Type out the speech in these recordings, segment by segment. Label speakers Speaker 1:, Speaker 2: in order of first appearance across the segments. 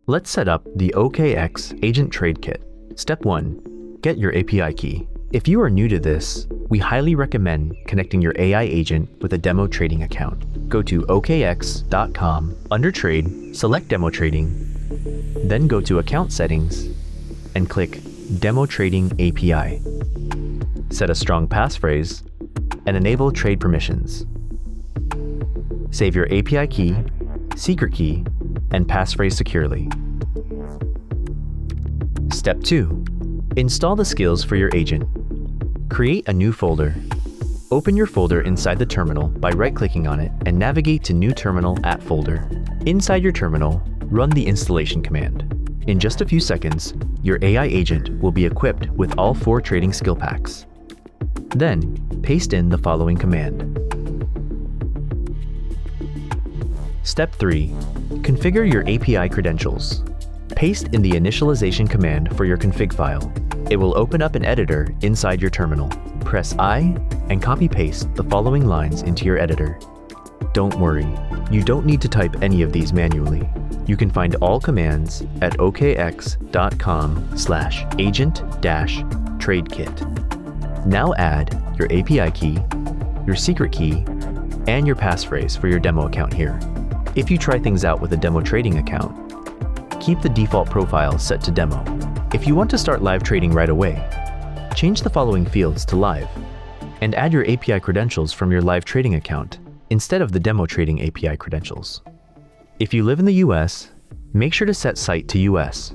Speaker 1: Let's set up the OKX Agent Trade Kit. Step 1. Get your API key. If you are new to this, we highly recommend connecting your AI agent with a demo trading account. Go to okx.com, under Trade, select Demo Trading, then go to Account Settings and click Demo Trading API. Set a strong passphrase and enable trade permissions. Save your API key, secret key, and passphrase securely. Step 2. Install the skills for your agent. Create a new folder. Open your folder inside the terminal by right-clicking on it and navigate to New Terminal at Folder. Inside your terminal, run the installation command. In just a few seconds, your AI agent will be equipped with all 4 trading skill packs. Then, paste in the following command. Step 3. Configure your API credentials. Paste in the initialization command for your config file. It will open up an editor inside your terminal. Press I and copy-paste the following lines into your editor. Don't worry, you don't need to type any of these manually. You can find all commands at okx.com/agent-tradekit. Now add your API key, your secret key, and your passphrase for your demo account here. If you try things out with a demo trading account, keep the default profile set to demo. If you want to start live trading right away, change the following fields to live and add your API credentials from your live trading account instead of the demo trading API credentials. If you live in the US, make sure to set site to US.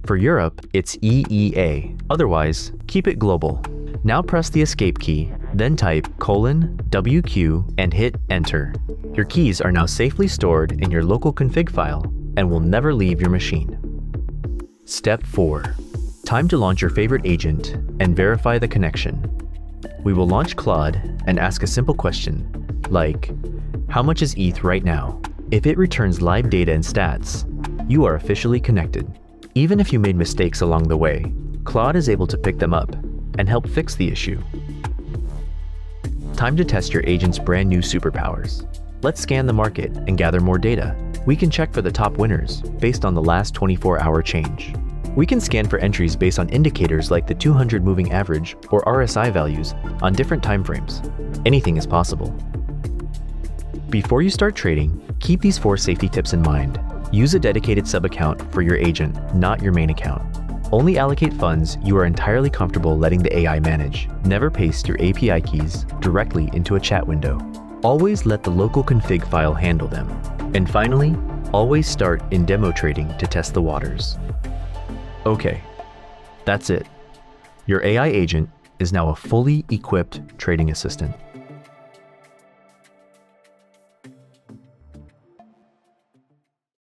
Speaker 1: For Europe, it's EEA. Otherwise, keep it global. Now press the escape key, then type :WQ and hit enter. Your keys are now safely stored in your local config file and will never leave your machine. Step 4. Time to launch your favorite agent and verify the connection. We will launch Claude and ask a simple question, like, how much is ETH right now? If it returns live data and stats, you are officially connected. Even if you made mistakes along the way, Claude is able to pick them up and help fix the issue. Time to test your agent's brand new superpowers. Let's scan the market and gather more data. We can check for the top winners based on the last 24-hour change. We can scan for entries based on indicators like the 200 moving average or RSI values on different timeframes. Anything is possible. Before you start trading, keep these 4 safety tips in mind. Use a dedicated sub-account for your agent, not your main account. Only allocate funds you are entirely comfortable letting the AI manage. Never paste your API keys directly into a chat window. Always let the local config file handle them. And finally, always start in demo trading to test the waters. Okay, that's it. Your AI agent is now a fully equipped trading assistant.